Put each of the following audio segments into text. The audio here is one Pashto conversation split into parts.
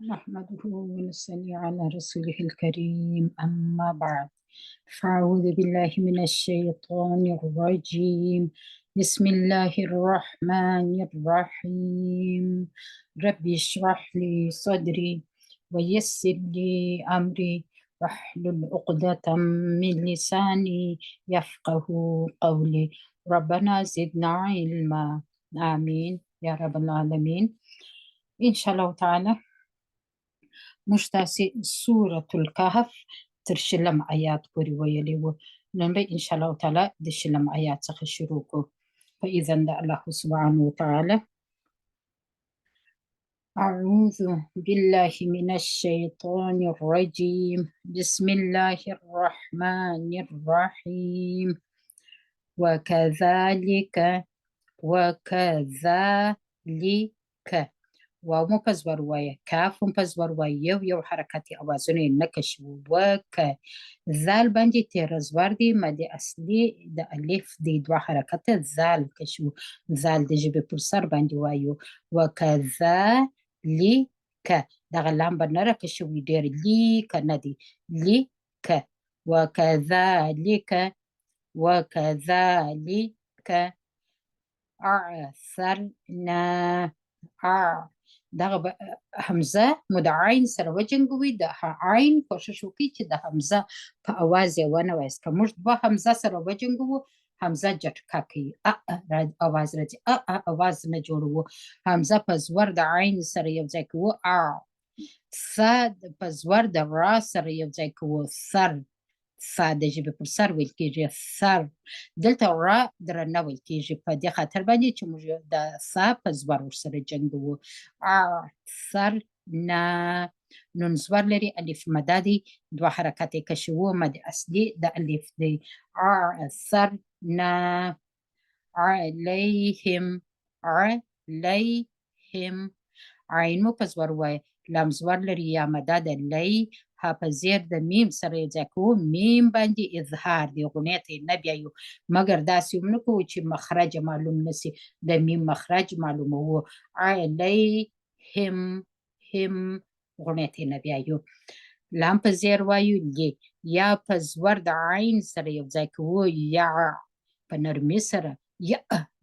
نحمده ونصلي على رسوله الكريم أما بعد فأعوذ بالله من الشيطان الرجيم بسم الله الرحمن الرحيم رب اشرح لي صدري ويسر لي أمري واحلل عقدة من لساني يفقه قولي ربنا زدنا علما آمين يا رب العالمين إن شاء الله تعالى موږ تاسې سورة الکهف تر شلم آیات پورې ویلي وو. نن به انشاءالله تعالی د شلم آیات څخه شروع کړو په اذن د الله سبحانه وتعالی. أعوذ بالله من الشيطان الرجيم بسم الله الرحمن الرحيم وكذلك واو مو په زور وایه، کاف هم په زور وایه، یو حرکت اوازونه یې نه کشو. زال باندې تیره زور دی، مد اصلي د الف دی، دوه حرکته زال کشو. زال د ژبې پر سر باندې وایو. وکذالک دغه لام به نه راکشوي ډېر، لیک نه دی، لیک. وکذالک اعثرنا دغه حمزه مو د عین سره وجنګوي. د عین کوشش وکړي چې د حمزه په اواز یې ونه وایست. که موږ دوه حمزه سره وجنګوو حمزه جټکه کوي، اواز راځي، اواز نه جوړوو. حمزه په زور د عین سره یو ځای کوو، ث په زور د را سره یو ځای کوو، سر. ث د ژبې پر سر ویل کېږي، سر. دلته را درنه ویل کېږي په دې خاطر باندې چې موږ د ث په زور ورسره جنګوو. اعثرنا نون زور لري، الف مده دی، دوه حرکات یې کشوو، مد اصلي د الف دی. اعثرنا علیهم عین مو په زور وایه، لام زور لري یا مده د لی، ها په زیر د میم سره یې ځای کوو، میم باندې اظهار دی، غنې ته یې نه بیایو، مګر داسې هم نه کوو چې مخرج معلوم نسی، د میم مخرج معلوموو. علیهم غنې ته یې نه بیایو. لام په زیر وایو، لی. یا په زور د عین سره یو ځای کوو، یا په نرمي سره یا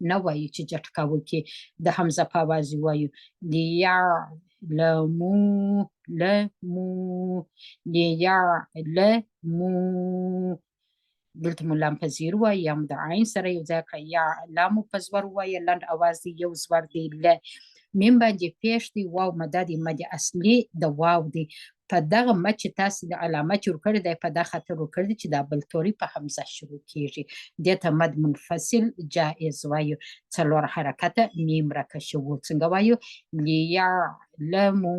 نه وایو چې جټکه وکړي، د حمزه په اواز وایو. لیعلمو دلته مو لام په زیر وایي، یا مو د عین سره یو ځای کړه، یا لامو په زور وایه، لنډ اواز دی، یو زور دی، له. میم باندې پیش دی، واو مده دی، مد اصلي د واو دی. په دغه مد چې تاسې د علامه چې ورکړی دی په دا خاطر ورکړی دی چې دا بل توري په حمزه شروع کېږي، دې ته مد منفصل جایز وایو. څلور حرکته میم راکشوو. څنګه وایو؟ لیعلمو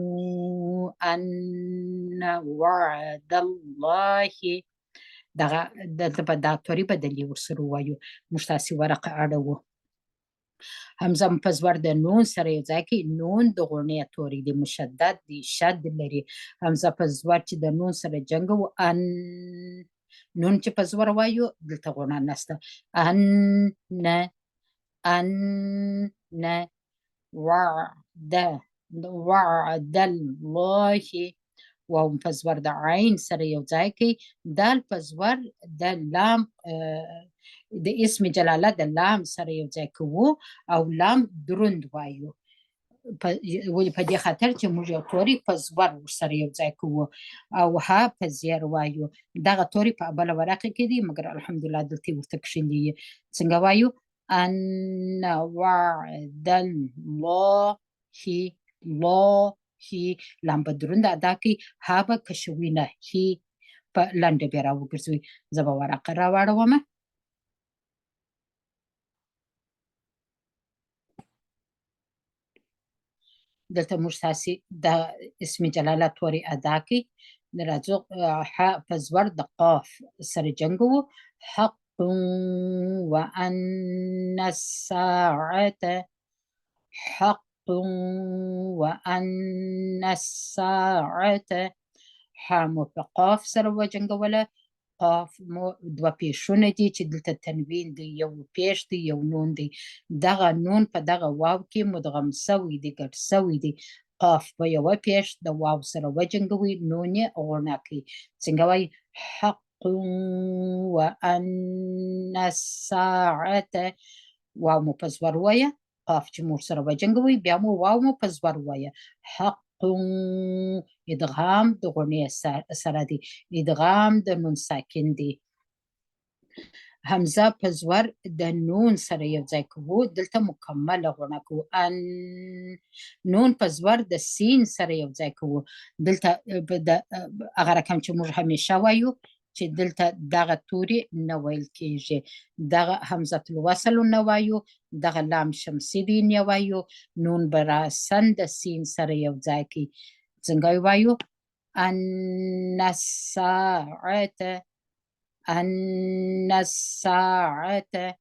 ان وعد الله. دغه دلته به دا توري بدلې ورسره ووایو. موږ تاسې ورقه اړوو. حمزه په زور د نون سره یو ځای کوي، نون د غنې توري دی، مشدد دی، شد لري. حمزه په زور چې د نون سره جنګوو، ان. نون چې په زور وایو دلته غنه نسته، ان نه. وعد الله، واو په زور د عین سره یو ځای کوي، دال په زور د لام د اسم جلاله د لام سره یو ځای کوو، او لام دروند وایو. ولې په دې خاطر چې موږ یو توري په زور ورسره یو ځای کوو، او ها په زیر وایو. دغه توري په بله ورقه کې دي، مګر الحمدلله دلته ورته کښلي. څنګه وایو؟ ان وعد الله لام به دروند ادا کوي، ها به کشوي نه، هی په لنډه بیا راوګرځوي. زه به ورقه راواړومه. دلته موږ تاسې د اسم جلاله توري ادا کوي. راځو ح په زور د قاف سره جنګوو، حق وان الساعة، حق وان الساعة. ح مو په قاف سره وجنګوله، قاف مو دوه پیشونه دي چې دلته تنوین دی، یو پیش دی یو نون دی. دغه نون په دغه واو کې مدغم سوی دی، ګډ سوی دی. قاف به یوه پیش د واو سره وجنګوي نون یې غوڼه کوي څنګه وایي حق وأن الساعة واو مو په زور وایه قاف چې مو سره وجنګوي بیا مو واو مو په زور وایه حق ادغام د غوڼې سره دی ادغام د نون ساکن دی همزه په زور د نون سره یو ځای کوو دلته مکمله غوڼه کوو ان نون په زور د سین سره یو ځای کوو دلته هغه رقم چې موږ همیشه وایو چې دلته دغه توري نه ویل کیږي دغه همزه الوصل نه وایو دغه لام شمسی دی نه وایو نون به راسن د سین سره یو ځای کی څنګه وایو ان الساعه ان الساعه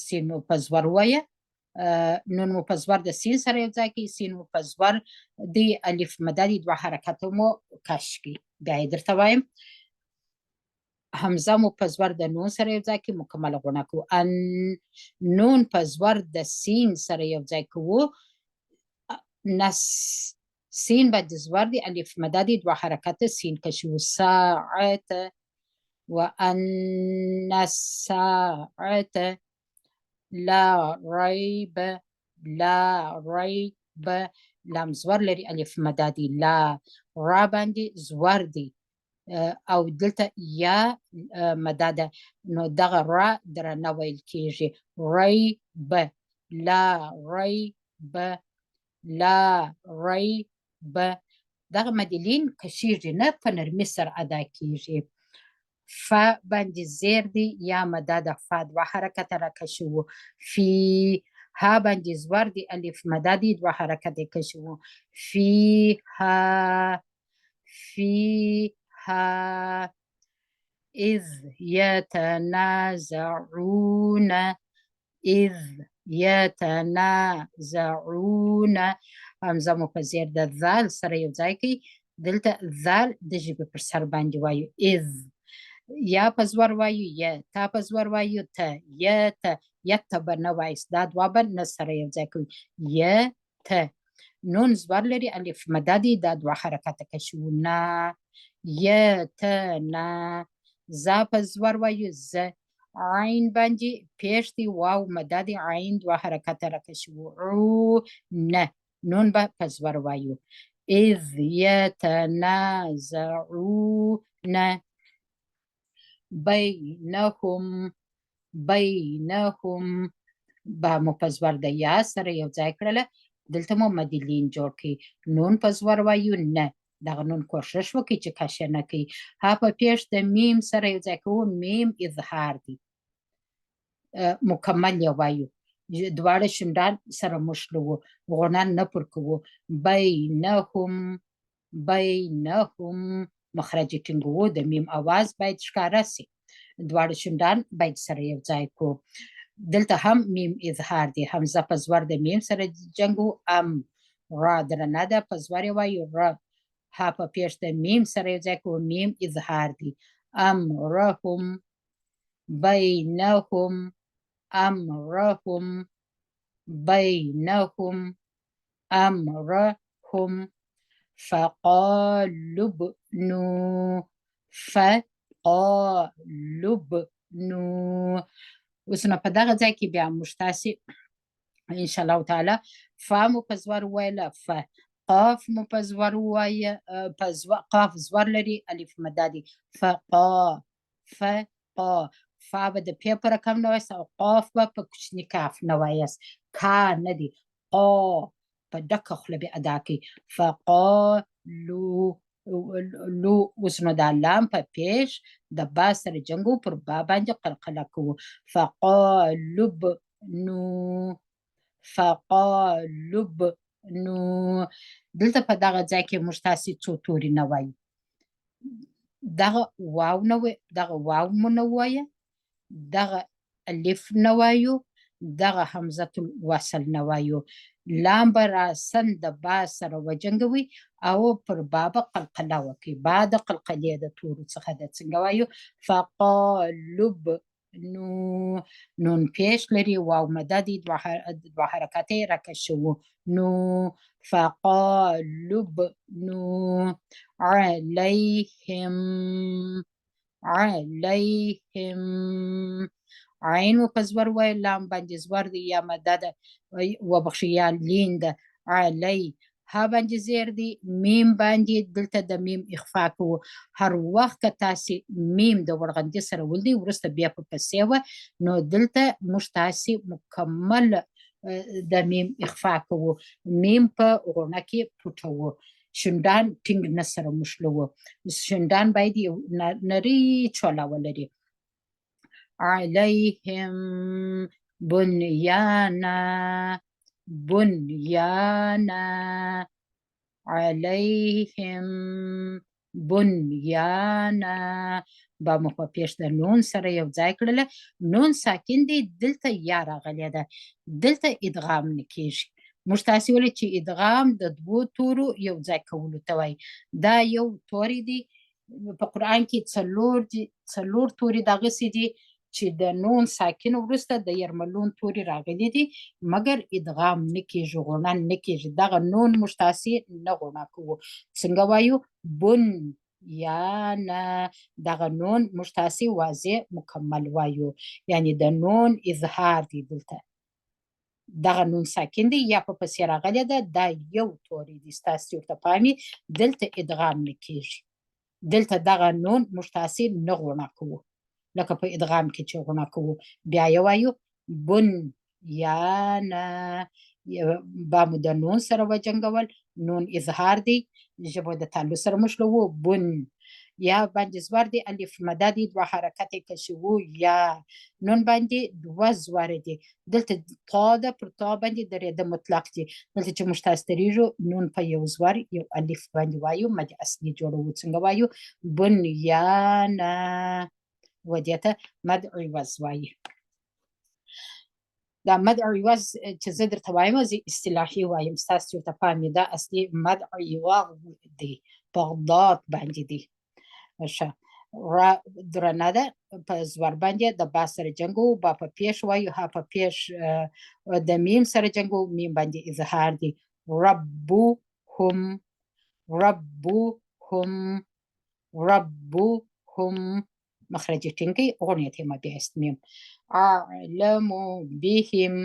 سین مو په زور وایه نون مو په زور د سین سره یو ځای کی سین مو په زور د الف مدد دوه حرکات مو کش کی بیا درته وایم همزه مو په زور د نون سره یو ځای کی مکمل غوڼه کو ان نون په زور د سین سره یو ځای کو نس سین بعد زور دی الف مدد دوه حرکات سین کشو ساعت وأن الساعة لا ريب لام زور لري الف مدادي لا را باندې زور دی او دلته یا مداده نو دغه را درنه ویل کیږي ریب لا ریب دغه مدلین کشیږي نه په نرمي سره ادا کیږي ف باندې زیر دی یا مداده ف دوه حرکت را کشو فی ها باندې زور دی الف مدادی دوه حرکت کشو فیها اذ یتنازعون همزه مو په زیر د ذال سره یو ځای کی دلته ذال د ژبې پر سر باندې وایو اذ یا په زور وایو یا تا په زور وایو ته یا ته یته به نه وایست دا دوه به نه سره یو ځای کوي یا ته نون زور لري الف مدادي دا دوه حرکت کشو نه یا ته نه زا په زور وایو ز عین باندې پیش دی واو مدادي عین دوه حرکت را کشو او نه نون به په زور وایو اذ یتنازعون بینهم با مو په زور د یا سره یو ځای کړله دلته مو مدلین جوړ کړي نون په زور وایو نه دغه نون کوشش وکړي چې کشه نه کوي ها په پیش د میم سره یو ځای کوو میم اظهار دی مکمل یې وایو دواړه شونډان سره مشلو غوڼه نه پر کوو بینهم مخرج ټینګو د میم اواز باید ښکاره سي دواړه شونډان باید سره یو ځای کو دلته هم میم اظهار دی همزه په زور د میم سره جنګو ام را درنه ده په زور وایو را ها په پیش د میم سره یو ځای کو میم اظهار دی امرهم بینهم فقالوا اوس نو په دغه ځای کې بیا موږ تاسې ان شاء الله تعالی فا مو په زور ویله ف قاف مو په زور وایه قاف زور لري الف مدادي فقا فا به د پی په رقم نه وایست او قاف به په کوچني کاف نه وایست کا نه دی قا په ډکه خوله به ادا کوي فقالو اوس نو دا لام په پیش د با سره جنګو پر با باندې قلقله کوو فقالبنو دلته په دغه ځای کې موږ تاسې څو توري نه وایو دغه واو مو نه وایه دغه الف نه وایو دغه همزه الوصل نه وایو لام به راسن د با سره وجنګوي او پر با به قلقله وکړي با د قلقلې د تورو څخه ده څنګه وایو فقالب نو نون پیش لري واو مددي دوه حرکتې راکش شو نو فقالب نو عليهم عین و په زور وای لام باندې زور دی یا مدد و بخشي یا لین ده علی ها باندې زیر دی میم باندې دلته د میم اخفا کوو هر وخت که تاسې میم د ورغندې سره ولدي وروسته بیا په پسې وه نو دلته موږ تاسې مکمل د میم اخفا کوو میم په غوڼه کې پټوو شندان ټینګ نه سره مشلوو شندان باید یو نري چوله ولري عليهم بنيانا عليهم بنيانا با مو په پیش د نون سره یو ځای کړله نون ساکن دی دلته یا راغلی ده دلته ادغام نه کیږي موږ تاسې ولې چې ادغام د دوو تورو یو ځای کولو ته وایي دا یو توری دی په قرآن کې څلور توري دغسې دي چې د نون ساکن وروسته د یرملون توري راغلي دي مګر ادغام نه کیږي غوڼه نه کیږي دغه نون موږ تاسې نه غوڼه کوو څنګه وایو بن یا نه دغه نون موږ تاسې واضح مکمل وایو یعنی د نون اظهار دی دلته دغه نون ساکن دی یا په پسې راغلی ده دا یو توری دی ستاسې ورته پامې دلته ادغام نه کیږي دلته دغه نون موږ تاسې نه غوڼه کوو لکه په ادغام کې چې غوڼه کوو بیا یې وایو بن یا نه با مو د نون سره وجنګول نون اظهار دی ژبه د تعلق سره مشلوو بن یا باندې زور دی الف مده دی دوه حرکت کشي وو یا نون باندې دوه زور دی دلته تا ده پر تا باندې درېده مطلق دی دلته چې موږ تاسې تریږو نون په یو زور یو الف باندې وایو مد اصلي جوړوو څنګه وایو بنیانا و دې ته مد عوض وایي دا مد عوض چې زه درته وایم زه اصطلاحي وایم ستاسې ورته پام دا اصلي مد عوض دی په ضاد باندې دی ښه را درنه ده په زور باندې د با سره جنګو با په پیش وایو ها په پیش د میم سره جنګو میم باندې اظهار دی ربهم مخرج ټینګي غوڼې ته ما بیا است میم اعلم بهم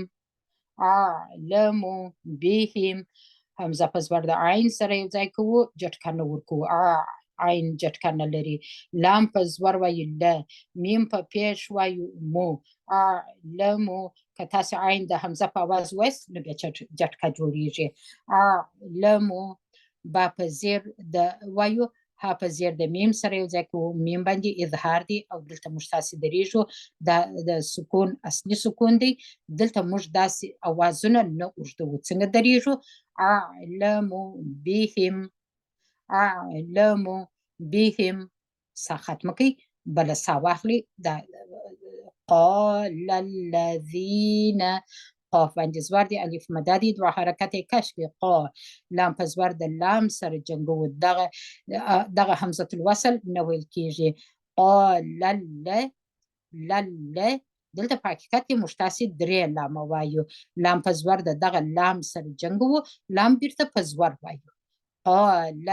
همزه په زور د عین سره یو ځای کوو جټکه نه ورکوو عین جټکه نه لري لام په زور وایو له میم په پیش وایو مو اعلمو که تاسې عین د همزه په اواز وایست نو بیا جټکه جوړیږي اعلمو با په زیر د وایو ها په زیر د میم سره یو ځای کوو میم باندې اظهار دی او دلته موږ تاسې دریږو دا د سکون اصلي سکون دی دلته موږ داسې اوازونه نه اوږدوو څنګه دریږو اعلم بهم سا ختمه کوي بله سا واخلي دا قال الذين قاف باندې زور دی الف مده دی دوه حرکت کشف قا لام په زور د لام سره جنګو دغه همزه الوصل نه ویل کیږي قال دلته په حقیقت کې موږ تاسې درې لامه وایو لام په زور د دغه لام سره جنګو لام بیرته په زور وایو قال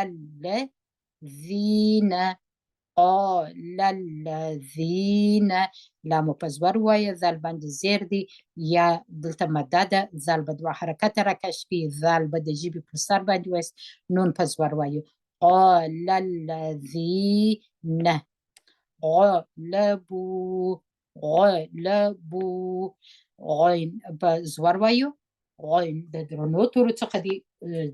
الذين لامو په زور وایه ذال باندې زیر دی یا دلته مده ده ذال به دوه حرکت راکش کړي ذال به د ژبې پر سر باندې وایست نون په زور وایو قال الذين غلبوا غین په زور وایو غین د درنو تورو څخه دی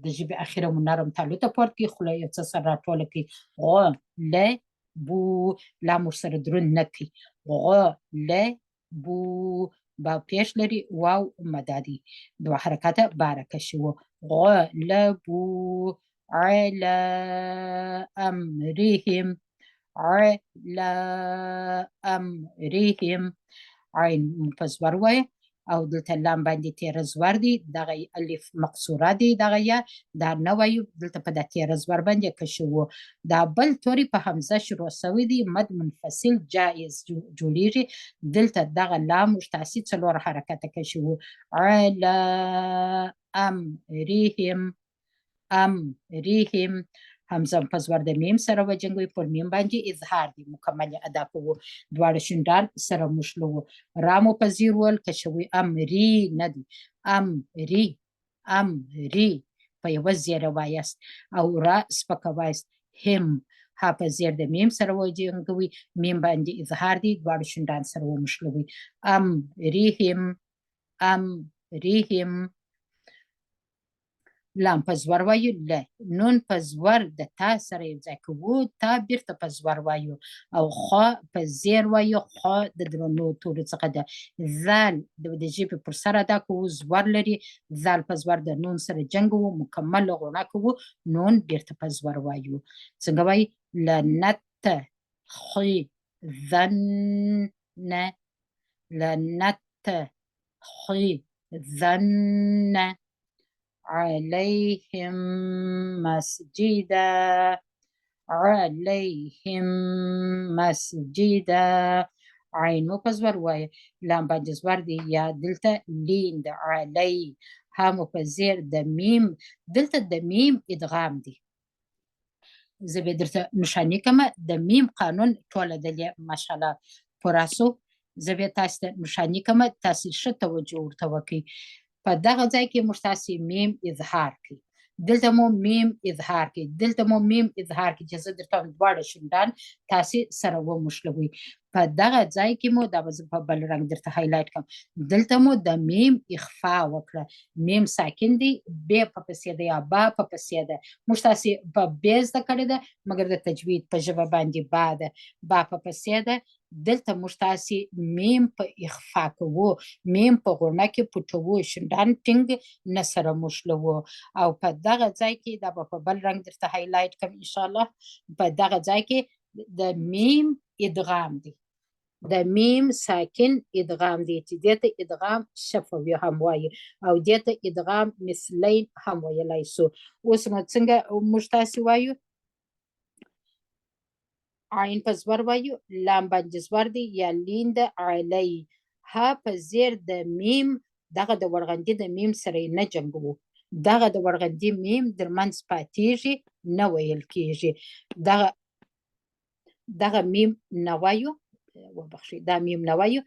د ژبې اخره مو نرم تالو ته پورته کړي خوله یو څه سره راټوله کړي غلبوا لام ورسره دروند نه کړي غلبوا با پیش لري واو مده دی دوه حرکته بارکه شو غلبوا على امرهم عین په زور وایه او دلته لام باندې تیره زور دی دغه الف مقصوره دی دغه یا دا نه وایو دلته په د تیره زور باندې کشو وو دا بل توري په حمزه شروع شوی دی مد منفصل جائز جوړیږي دلته دغه لام مشتعسی څلور حرکته کشو وو علا امرهم امرهم همزه په زور د میم سره وجنګوي پر میم باندې اظهار دی مکمل ادا کوو دواړه شونډان سره مشلو رامو په زیر ول کشوي امری نه دی امری په یو زیره وایست او را سپکه وایست هم ها په زیر د میم سره وجنګوي میم باندې اظهار دی دواړه شونډان سره ومشلوي امریهم لام په زور وایو ل نون په زور د تا سره یو ځای کوو تا بیرته په زور وایو او خا په زیر وایو خا د درنو تورو څخه ده ذال د ژبې پر سر ادا کوو زور لري ذال په زور د نون سره جنګ وو مکمل غوڼه کوو نون بیرته په زور وایو څنګه وایي لنت خي ذن لنت خي ذن عليهم مسجدا عین مو په زور وایه لام باندې زور دی یا دلته لین د علی ها مو په زیر د میم دلته د میم ادغام دی زه به درته نښاني کومه د میم قانون ټوله دلې ماشاءالله پراسو زه به تاسو ته نښاني کومه تاسو ښه توجه ورته وکړئ په دغه ځای کې موږ تاسې میم اظهار کړي دلته مو میم اظهار کړي دلته مو میم اظهار کړي چې زه درته دواړه شونډان تاسې سره وموښلوئ په دغه ځای کې مو دا به زه په بل رنګ درته هایلایټ کړم دلته مو د میم اخفا وکړه میم ساکن دی ب په پسې ده یا با په پسې ده موږ تاسې په ب زده کړې ده مګر د تجوید په ژبه باندې با ده با په پسې ده دلته موږ تاسې میم په اخفا کوو میم په غوڼه کې پټوو شونډان ټینګ نه سره موښلوو او په دغه ځای کې دا به په بل رنګ درته هایلایټ کړم انشاءالله په دغه ځای کې د میم ادغام دی د میم ساکن ادغام دی چې دې ته ادغام شفوي هم وایي او دې ته ادغام مثلین هم ویلی سو اوس نو څنګه موږ تاسې وایو عین په زور وایو لام باندې زور دی یا لین د علی ها په زیر د میم دغه د ورغندې د میم سره نه جنګوو دغه د ورغندې میم در منځ پاتېږي نه ویل کېږي دغه میم نه وایو وبخښئ دا میم نه وایو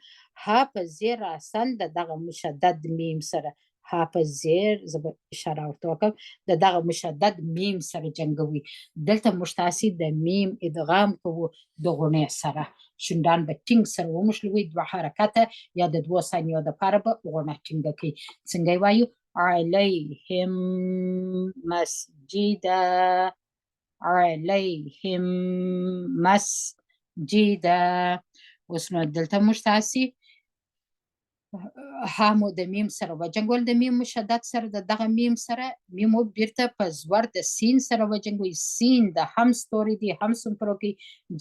ها په زیر راسن د دغه مشدد میم سره ها په زیر زه به اشاره ورته وکړم د دغه مشدد میم سره جنګوي دلته موږ تاسې د میم ادغام کوو د غوڼې سره شونډان به ټینګ سره وموښلوئ دوه حرکته یا د 2 ثانیو دپاره به غوڼه ټینګه کوي څنګه یې وایو علیهم مسجدا علیهم مسجدا اوس نو دلته موږ تاسې ها مو د میم سره وجنګول د میم مشدد سره د دغه میم سره میم مو بیرته په زور د سین سره وجنګوي سین د هم ستوري دی هم سمپرو کې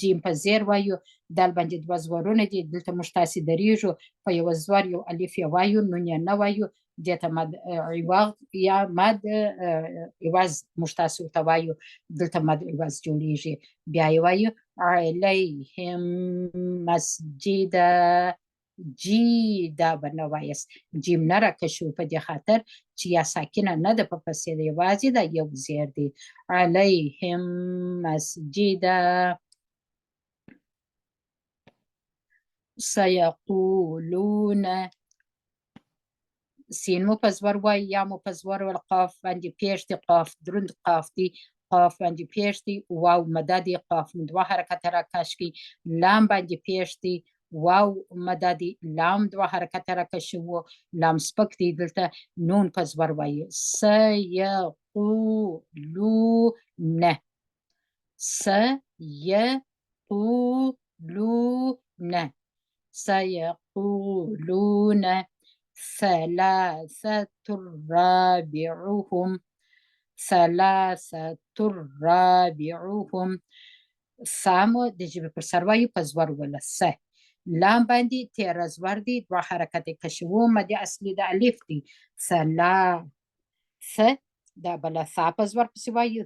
جیم په زیر وایو دال باندې 2 زورونه دي دلته موږ تاسې دریږو په یو زور یو الف یې وایو نون یې نه وایو دې ته مد عوض یا مد عوض موږ تاسې ورته وایو دلته مد عوض جوړیږي بیا یې وایو علیهم مسجدا جی دا به نه وایست جیم نه راکشو په دې خاطر چې یا ساکنه نه ده په پسې ده یوازې ده یو زیر دی علیهم مسجدا سیقولون سین مو په زور وایي یا مو په زور ول قاف باندې پیش دی قاف دروند قاف دی قاف باندې پیش دی واو مده دی قاف 2 حرکته راکش کی لام باندې پیش دی واو مده دی لام 2 حرکته راکشو لام سپک دی دلته نون په زور وایي سیقولون سيقولون ثلاثة رابعهم سامو د ژبې پر سر وایو په زور وله سه لام باندې تیره زور دی، دوه حرکت کشوو، مد اصلي د الف دی. ث دا بله ثا په زور پسې وایو.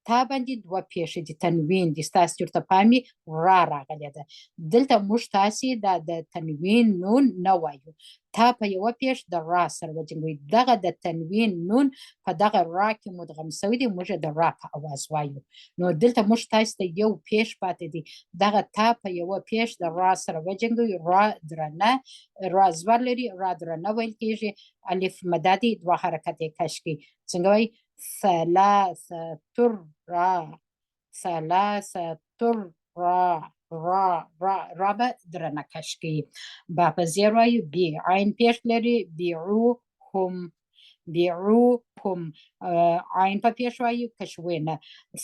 تا باندې دوه پیښې دي، تنوین دي، ستاسې ورته پام را راغلی ده. دلته موږ تاسې دا د تنوین نون نه وایو، تا په یوه پیښ د را سره وجنګوئ. دغه د تنوین نون په دغه را کې مدغم سوی دی، موږ د را په اواز وایو. نو دلته موږ تاسې ته یو پیښ پاتې دی، دغه تا په یوه پیښ د را سره وجنګوئ. را درنه، را زور لري، را درنه ویل کېږي. الف مده دی، دوه حرکت یې کش کړي. څنګه وایي؟ ثلاثة را، ثلاثة را، را به درنه کش کړي. با په زیر وایو. بی عین پیښ لري، بیعوهم، بیعوهم. عین په پیښ وایو، کشوینه.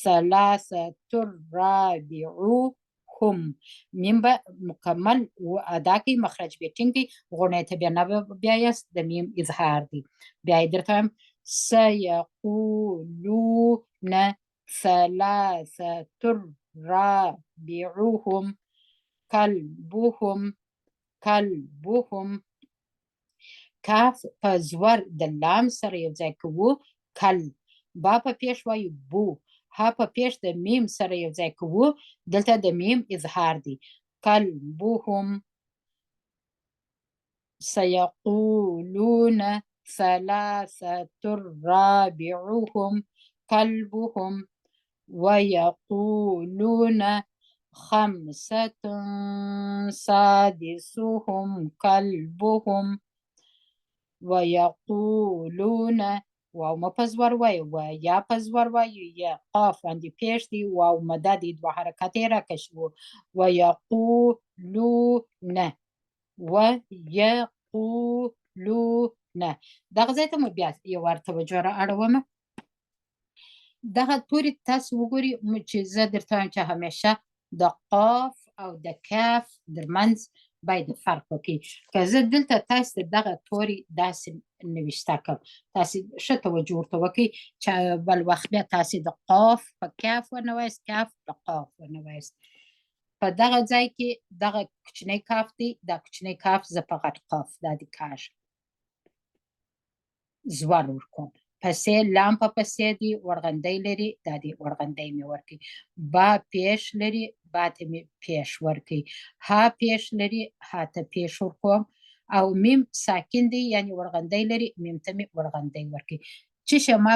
ثلاثة رابعوهم. میم به مکمل ادا کوي، مخرج به ټینګ کوي، غونې ته بیا نه بیایاست، د میم اظهار دی. بیا یې درته وایم سیقولون ثلاثة رابعوهم کلبهم، کلبهم. کاف په زور د لام سره یو ځای کوو، کل. با په پیښ وایو، بو. ها په پیښ د میم سره یو ځای کوو، دلته د میم اظهار دی. کلبهم. سیقولون ثلاثة رابعهم كلبهم ويقولون خمسة سادسهم كلبهم ويقولون. واو ما په زور وایو، و یا په زور وایو، یا قاف باندې پیښ دی، واو مده دی، دوه حرکت یې راکشوو. ویقولون، ویقولون. دغه ځای ته مو بیا یو وار توجه را اړومه. دغه توري تاسو وګورئ چې زه درته وایم چې همیشه د قاف او د کاف ترمنځ باید فرق وکړي. که زه دلته تاسو ته دغه توري داسې نوشته کړم، تاسې ښه توجه ورته وکړئ چې بل وخت بیا تاسې د قاف په کاف ونه وایاست، کاف په قاف ونه وایاست. په دغه ځای کې دغه کوچنی کاف دی، دا کوچنی کاف زه په غټ قاف دا دې کاږم، زور ورکوم. پسې لام په پسې دی، ورغندی لري، دا دی ورغندی مې ورکوي. با پیښ لري، با ته مې پیښ ورکوي. ها پیښ لري، ها ته پیښ ورکوم. او میم ساکن دی، یعنی ورغندی لري، میم ته مې ورغندی ورکوي. چش ما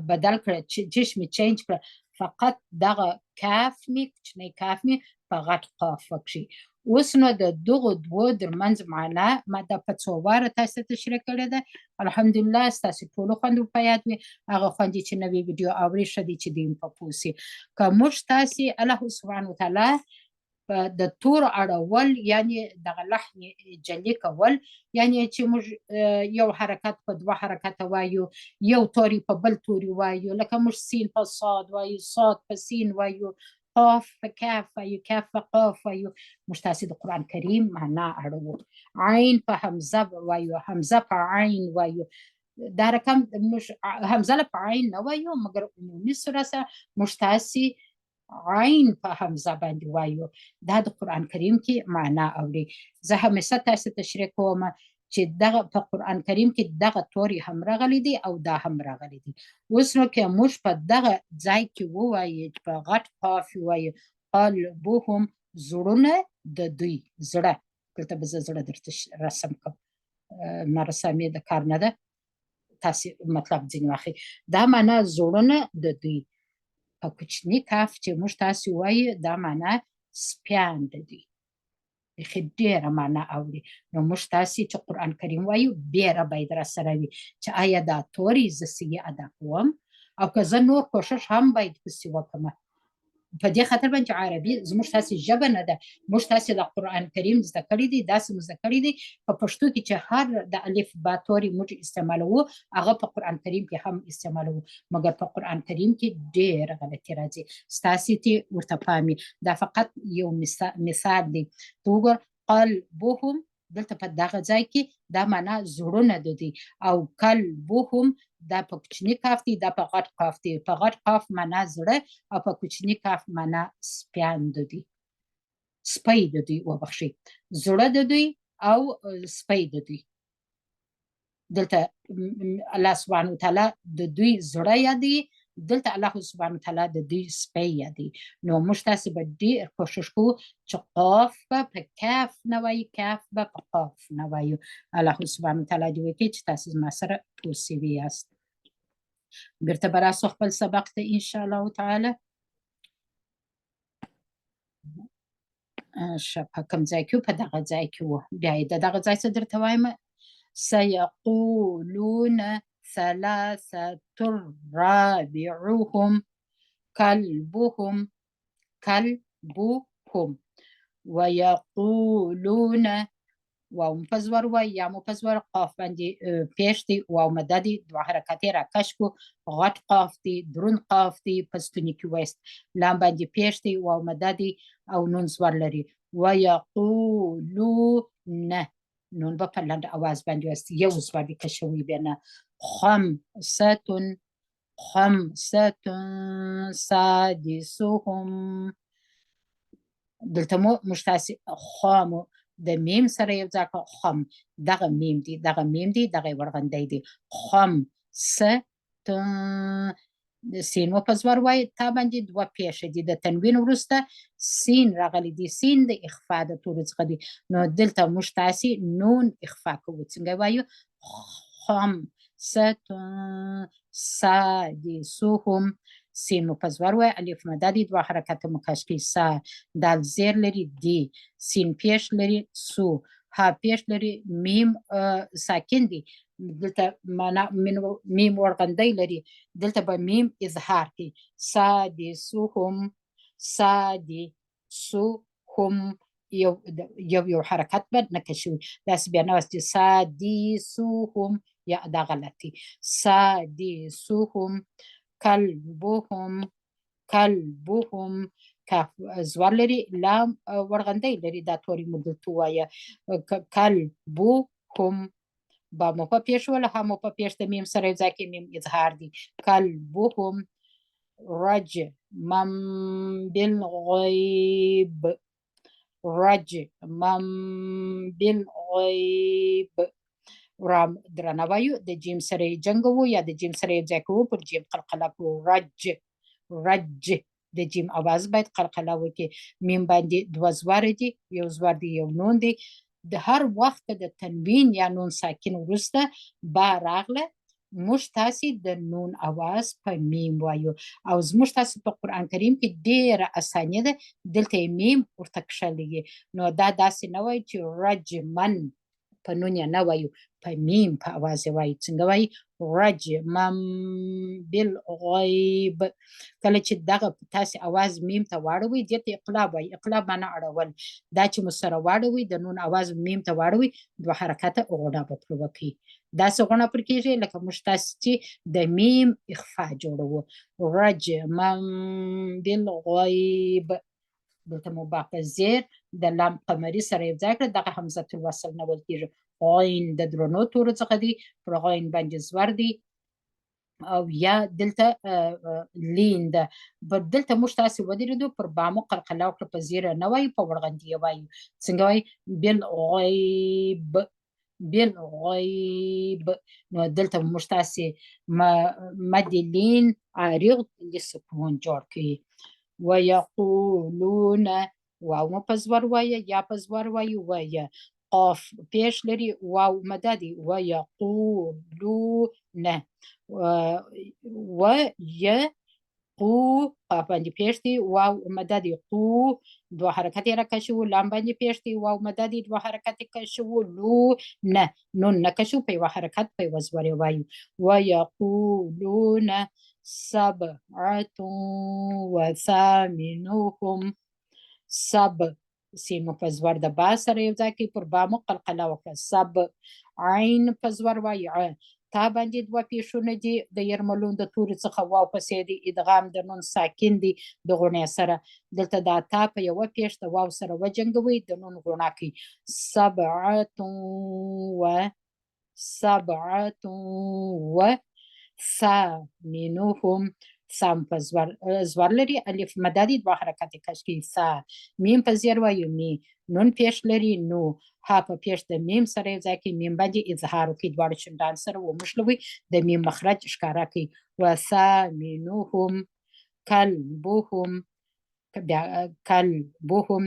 بدل کړه، چش مې چینج کړه، فقط دغه کاف مې، کوچنی کاف مې په غټ قاف وکړي. اوس نو د دغو دوو ترمنځ معنا ما دا په څو واره تاسو ته تشریح کړې ده. الحمدلله ستاسو ټولو خوند په یاد وي، هغه خوند چې نوې ویډیو اوري ښه دی چې دین په پوه سي. که موږ تاسې الله سبحانه وتعالی د تور اړول، یعنی دغه لحن جلی کول، یعنی چې موږ یو حرکت په دوه حرکته وایو، یو توری په بل توری وایو، لکه موږ سین په صاد وایو، صاد په سین وایو، قاف په کاف وایو، کاف په قاف وایو. موږ تاسې د قرآن کریم معنا اړوو. عین په حمزه وایو، حمزه په عین وایو. دا رقم موږ حمزه په عین نه وایو، مګر عمومي صورت سره موږ تاسې عین په حمزه باندې وایو. دا د قرآن کریم کې معنا اوري. زه همیشه تاسو تشریح کوم چې دغه په قرآن کریم کې دغه توري هم راغلي دي او دا هم راغلي دي. اوس نو که موږ په دغه ځای کې ووایو، په غټ قاف ووایو قلبهم، زړونه د دوی، زړه، دلته به زه زړه درته رسم کوم، نارسامي د کار نه ده، تاسې مطلب ځینې واخلئ. دا معنا زړونه د دوی. په کوچني کاف چې موږ تاسې وایو، دا معنا سپیان د دوی، بیخي ډېره معنا اوري. نو موږ تاسې چې قرآن کریم وایو، بیره باید راسره وي چې آیا دا توري زه صحیح ادا کوم، او که زه نور کوښښ هم باید پسې وکړم. په دې خاطر باندې عربي زموږ تاسې ژبه نه ده، موږ تاسې د قرآن کریم زده کړی دی، داسې مو زده کړی دی. په پښتو کې چې هر د الف با توري موږ استعمالوو، هغه په قرآن کریم کې هم استعمالوو، مګر په قرآن کریم کې ډېره غلطي راځي. ستاسې ته ورته پام وي. دا فقط یو مثال دی. ته وګوره قلبهم، دلته په دغه ځای کې دا معنا زړونه د دوی، او کلبهم دا په کوچني کاف دی، دا په غټ قاف دی. په غټ قاف معنا زړه، او په کوچني کاف معنا سپیان د دوی. سپی د دوی وبخښئ زړه د دوی او سپی د دوی دلته الله سبحانه وتعالی د دوی زړه یادوي دلته الله سبحانه وتعالی د دوی سپی یادوي نو موږ تاسې به ډېر کوشش کوو چې قاف به په کاف نه وایي کاف به په قاف نه وایو الله سبحانه وتعالی دې وکړي چې تاسې زما سره پوه سوي یاست بیرته به راسو خپل سبق ته انشاءالله تعالی په کوم ځای کې په دغه ځای کې وو بیا یې د دغه ځای څه درته وایم سيقولون ثلاثة رابعهم كلبهم ويقولون واو مپزور وای یا مپزور قاف باندې پیش دی واو مده دی دوه حرکتې را کش کو غټ قاف دی درون قاف دی پستونی کې وست لام باندې پیش دی واو مده دی او نون زور لري ويقولون نون به په لنډ اواز باندې وست یو زور دی کشوي بینه خمسة سادسهم دلته مو موږ تاسې خامو د میم سره یو ځای خم دغه میم دی دغه ورغندی دی خمسة سین مو په زور وایي تا باندې دوه پیښه دي د تنوین وروسته سین راغلی دی سین د اخفا د تورو څخه دی نو دلته موږ تاسې نون اخفا کوو څنګه وایو خمسة سادسهم سین مو په زور وایي الف مده دی دوه حرکت مکش کی سا دال زیر لري دی سین پیش لري سو ها پیش لري میم ساکن دی دلته معنا میم ورغندی لري دلته به میم اظهار کی سادسهم یو حرکت به نکشوي داسې بیا نوست سادسهم یا دا غلطي سادسهم کلبهم کاف زور لري لام ورغندی لري دا توري مو دلته ووایه کلبهم با مو په پیښ ولا ها مو په پیښ د میم سره یو ځای کې میم اظهار دی کلبهم رجما بالغیب رام درنه وایو د جیم سره جنګ وو یا د جیم سره یو ځای کوو پر جیم قلقله کوو رج د جیم اواز باید قلقله وکړي میم باندې دوه زواره دي یو زوار دی یو نون دی د هر وخت د تنوین یا نون ساکن وروسته با راغله موږ تاسې د نون اواز په میم وایو او زموږ تاسې په قرآن کریم کې ډېره اساني ده دلته یې میم ورته کښلی نو دا داسې نه وایي چې رجمن په نون یې نه وایو په میم په اواز یې وایو څنګه وایي رجما بالغیب کله چې دغه تاسې اواز میم ته واړوئ دې ته اقلاب وایي اقلاب معنا اړول دا چې مو سره واړوئ د نون اواز میم ته واړوئ دوه حرکته غونه به پرې وکړئ داسې غونه پر کېږي لکه موږ تاسې چې د میم اخفا جوړوو رجما بالغیب دلته مو با په زیر د لام قمري سره یو ځای کړه دغه همزه الوصل نه ویل کېږي غین د درنو تورو څخه دی پر غین باندې زور دی او یا دلته لین ده دلته موږ تاسې ودرېدو پر بامو قلقله وکړه په زیره نه وایو په ورغندي یې وایو څنګه وایي بالغیب نو دلته موږ تاسې مد لین عارض لسکون جوړ کړي ويقولون واو مو په زور وایه یا په زور وایه قاف پیش لري واو مده دی ويقولون قو قاف باندې پیش دی واو مده دی قو دوه حرکت را کشو لام باندې پیش دی واو مده دی دوه حرکت کشو لو نه نون نکشو په یوه حرکت په یوه زور وایو ويقولون سبعة وثامنهم سین مو په زور د با سره یو ځای کې پر با مو قلقله وکړه سب عین په زور وایي تا باندې دوه پیښونه دي د یرملون د تورې څخه واو پسې دی ادغام د نون ساکن دی د غونې سره دلته دا تا په یوه پیښ د واو سره وجنګوئ د نون غوڼه کوي سبعة وثامنهم سام په زور لري، الف مدادي دوه حرکات کشکی سا، میم په زیر وایو می، نون پیش لري نو، ها په پیش د میم سره یو ځای کې میم باندې اظهار کوي، دواړه شونډان سره ومښلوي، د میم مخرج ښکارا کوي. وثامنهم کلبهم، کلبهم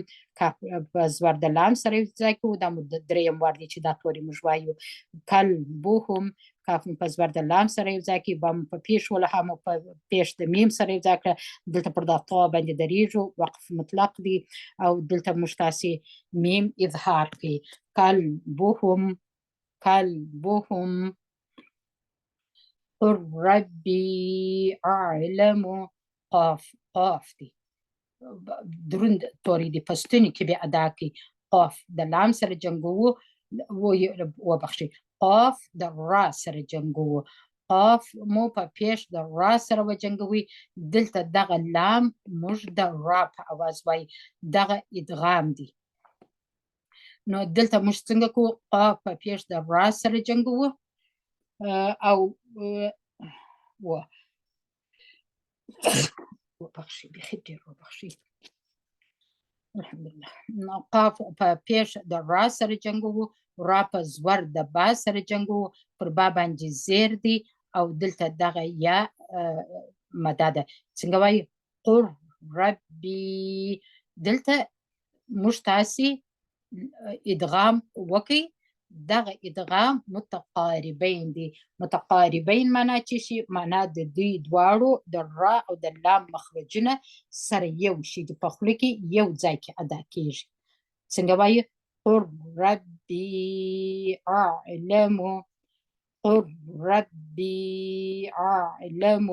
په زور د لام سره یو ځای کوو، دا مو دریم وار دی چې دا توري موږ وایو. کلبهم، کاف په زور د لام سره یو ځای کوي، با مو په پیش وله، هم په پیش د میم سره یو ځای کړه، دلته پر دا طا باندې درېږو، وقف مطلق دی، او دلته موږ تاسې میم اظهار کوي. کلبهم، کلبهم، قل ربي أعلم، قاف قاف دی دروند توری دی، پستونی که به ادا کی، قاف د لام سره جنگو و بخشی، قاف د را سره جنگو، قاف مو په پیش د را سره و جنگوي، دلته دغه لام موږ د را په اواز وای، دغه ادغام دی. نو دلته موږ څنګه کو، قاف په پیش د را سره جنگو او وبخشي بخي ډېر وبخشي، الحمدلله. قاف په پیش د را سره جنګو، را په زور د با سره جنګو، پر با باندې زیر دی، او دلته دغه یا مده ده. څنګه وایي؟ قل ربي، دلته موږ تاسې ادغام وکړئ، دغه ادغام متقاربین دی. متقاربین معنا چې شي، معنا د دوی دواړو د را او د لام مخرجونه سره یو شي، د په خوله کې یو ځای کې ادا کیږي. څنګه وایي؟ قل ربي اعلم، قل ربي اعلم،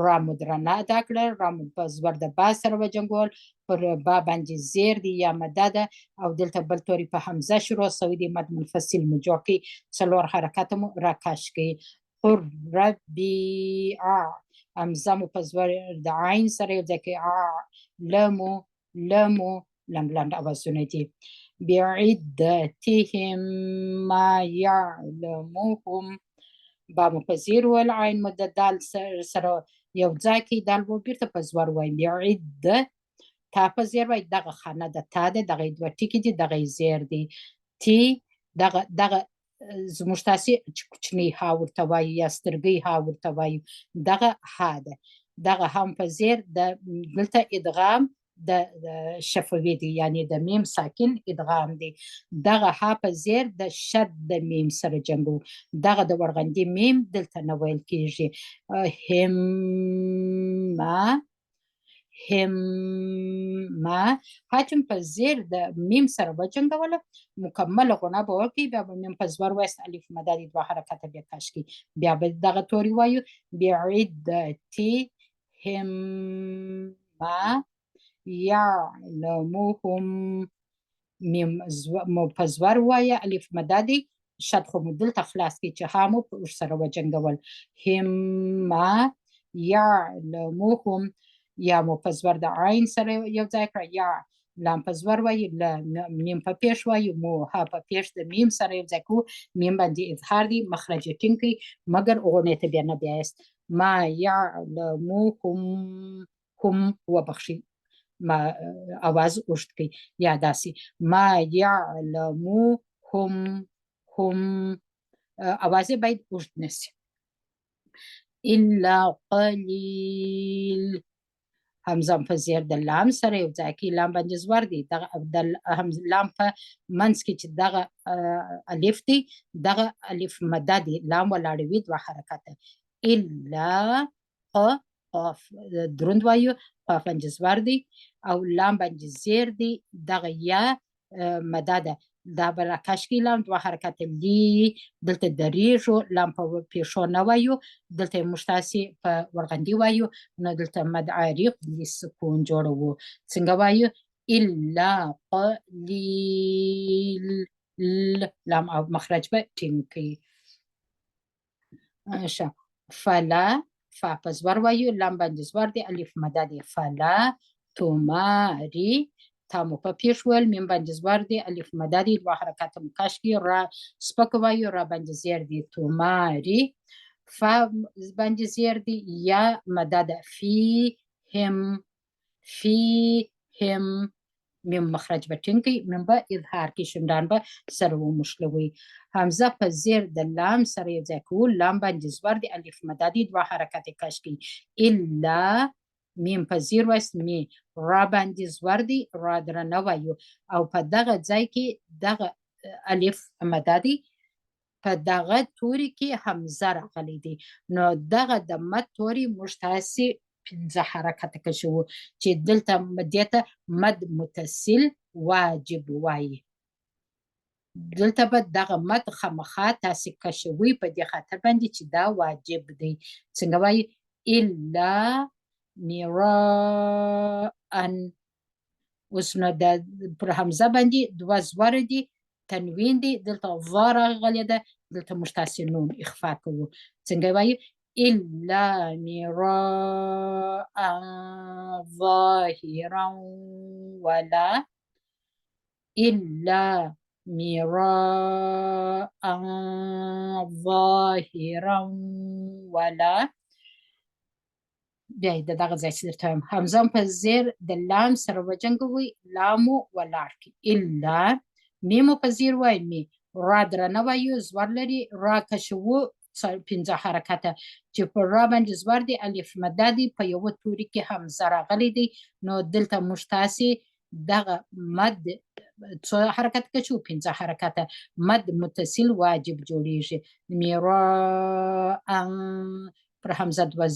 را مو درنه ادا کړه، را مو په زور د با سره وجنګول، پر با باندې زیر دی یا مده ده، او دلته بل توری په حمزه شروع سوی دی، مد منفصل مو جوړ کړي، څلور حرکات مو راکش کړي. قل ربي حمزه مو په زور د عین سره یو ځای کړي، لمو لمو، لم لنډ اوازونه دي. بعدتهم ما يعلمهم، با مو په زیر ول، عین مو د دال سره یو ځای کې، دال مو بیرته په زور وایي. بعده، تا په زیر وایي، دغه خانه د تا ده، دغه دوه ټکي دي، دغه زیر دی. تی دغه زموږ تاسې کوچنی ها ورته وایي، یا سترګۍ ها ورته وایي، دغه ها ده، دغه هم په زیر د دلته ادغام د شفوي دی، یعنی د میم ساکن ادغام دی. دغه ها په زیر د شد د میم سره جنګو، دغه د ورغندې میم دلته نه ویل کیږي. همه، همه، حاجم په زیر د میم سره وجنګوله، مکمله غونه به وکړي، بیا به میم په زور وایست، الف مده دي، دوه حرکته بیا کش کړي، بیا به دغه توری وایو. بعدتهم ما یعلمهم، میم مو په زور وایه، الف مده دي، شد خو مو دلته خلاص کړي چې ها مو ور سره وجنګول. همه یعلمهم، یا مو په زور د عین سره یو ځای کړه، یا لام په زور وایي، میم په پیش وایي، مو ها په پیش د میم سره یو ځای کوو، میم باندې اظهار دی، مخرج یې ټینګ کړي، مګر غونې ته بیا نه بیایست. ما یعلمهم، هم وبخشي، ما اواز اوږد کړي، یا داسې ما یعلموهم، هم اواز یې باید اوږد نسي. الا قلیل، همزه په زیر د لام سره یو ځای کې، لام باندې زور دی، دغه د لام په منځ کې چې دغه الف دی، دغه الف مده دی، لام ولاړوي، دوه حرکته. الا قاف دروند وایو، قاف باندې زور دی، او لام باندې زیر دی، دغه یا مده ده، دا به راکش کړي، لام دوه حرکته، لی دلته درېږو، لام په پیښو نه وایو، دلته موږ تاسې په ورغندي وایو، نو دلته مد عارض سکون جوړوو. څنګه وایو؟ الا قلیل، لام او مخرج به ټینګ کړي. فلا، فا په زور وایو، لام باندې زور دی، الف مده دی، فلا تماري، تا مو په پیش ویل، میم باندې زور دی، الف مده دی، دوه حرکات مو کش کړي، را سپک وایو، را باندې زیر دی، تماري فا باندې زیر دی یا مدد فیهم فیهم میم مخرج به ټینګ کړئ میم به اظهار کې شونډان به سره وموښلوئ حمزه په زیر د لام سره یو ځای کول لام باندې زور دی الف مدادي دوه حرکت کش کړئ الا میم په زیر وست می را باندې زور دی را درنه وایو او په دغه ځای کې دغه الف مدادي په دغه توري کې حمزه راغلی دی نو دغه د مد توري موږ تاسې 15 حرکت کشو چې دلته دې ته مد متصل واجب وایي دلته به دغه مد خامخا تاسې کشوي په دې خاطر باندې چې دا واجب دی څنګه وایي الا میراء اوس نو پر حمزه باندې دوه زوره دي تنوین دی دلته ظا راغلی ده دلته موږ تاسې نون اخفا کوو څنګه وایي الا میراء ظاهرا ولا الا میراء ظاهرا ولا بیا د دغه ځای چې درته وایم حمزه په زیر د لام سره وجنګوئ لامو ولاړ کړئ الا میمو په زیر وایي می را درنه وایو زور لري را کشوو 15 حرکته چې په را باندې زور دی الف مده دی په یوه توري کې حمزه راغلی دی نو دلته موږ تاسې دغه مد څو حرکت کشو 15 حرکته مد متصل واجب جوړیږي میراء پر حمزه دوه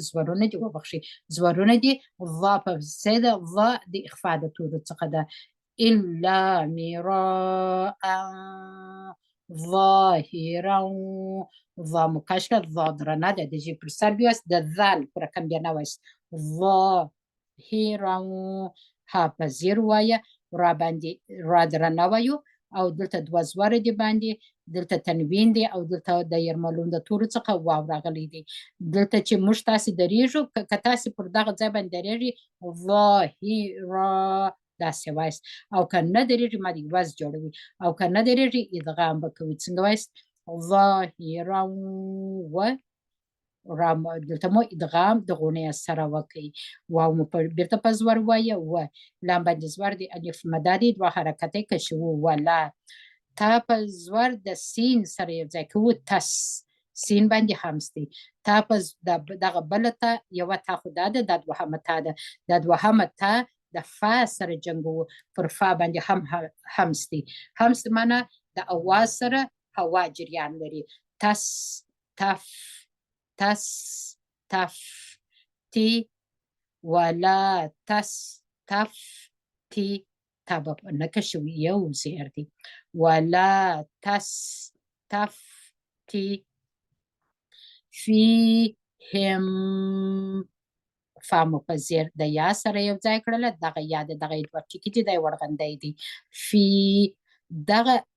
زورونه دي وبخښئ زورونه دي ضا په څه ده ضا د اخفا د تورو څخه ده الا میراء ظاهرا ضا مکش کړه ضا درنه ده د ژبې پر سر بیاست د ذال پر رقم بیا نه وایست ظاهرا ها په زیر وایه را باندې را درنه وایو او دلته دوه زوره دي باندې دلته تنوین دی او دلته د یرملون د تورو څخه واو راغلی دی دلته چې موږ تاسې درېږو که تاسې پر دغه ځای باندې درېږي ظاهرا داسې وایست او که نه درېږي مد عوض جوړوي او که نه درېږي ادغام به کوي څنګه وایست ظاهرا و دلته مو ادغام د غونې سره وکړي واو مو بیرته په زور وایه و لام باندې زور دی الف مدادي دوه حرکتې کشو ولا تا په زور د سین سره یو ځای کوو تس سین باندې همس دی تا په دغه بله تا یوه تا خو دا ده دا دوهمه تا ده دا دوهمه تا د فا سره جنګوو پر فا باندې هم همس دی همس معنی د اواز سره هوا جریان لري تس تف تس تف تی ولا تس تف تی تا به نه کشوي یو زیر دی ولا تس تف تی فیهم فامو په زیر د یا سره یو ځای کړله دغه یا د دغه دوه ټکي دي دا ورغندی دی فی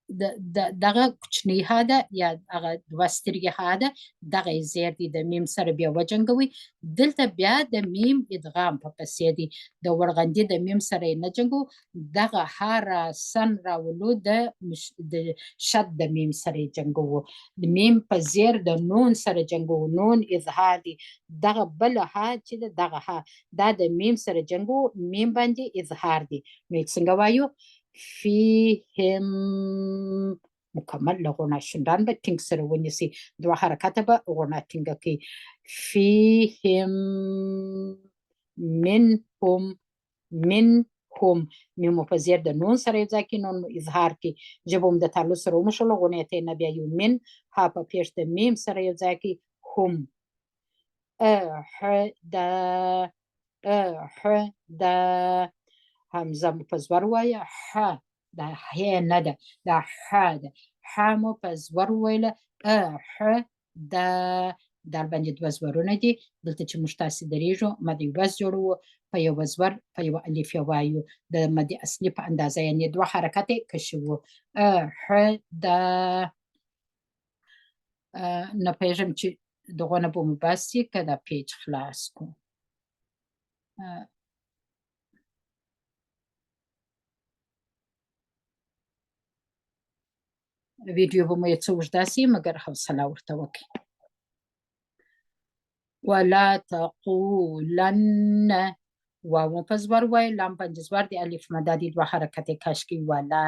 دغه کوچنی ها ده یا هغه دوه سترګې ها ده دغه زیر دی د میم سره بیا وجنګوي دلته بیا د میم ادغام په پسې دی د ورغندې د میم سره یې نه جنګو دغه ها را سن راولو د شد د میم سره یې جنګوو د میم په زیر د نون سره جنګوو نون اظهار دی دغه بله ها چې ده دغه ها دا د میم سره جنګوو میم باندې اظهار دی نو څنګه وایو فیهم مکمل له غوڼه شونډان به ټینګ سره ونیسي دوه حرکته به غوڼه ټینګه کوي فیهم منهم منهم میمو په زیر د نون سره یو ځای کې نون اظهار کې ژبه هم د تعلق سره وموښله غوڼې ته یې نه بیایو من ها په پیش د میم سره یو ځای کې هم احدا احدا همزه مو په زور وایه ح دا ح نه ده دا ح ده ح مو په زور وویله ح دا در باندې دوه زورونه دي دلته چې موږ تاسې درېږو مد عوض جوړوو په یوه زور په یوه الف یې وایو د مد اصلي په اندازه یعنې دوه حرکت یې کشوو ح دا نه پوهېږم چې دغونه به مو باسي که دا پیج خلاص کړو ویډیو به مو یې څه اوږده سي مګر حوصله ورته وکړئ ولا تقولن واو په زبر وای لام په زبر دی الف مدادی دوه حرکت کشکی ولا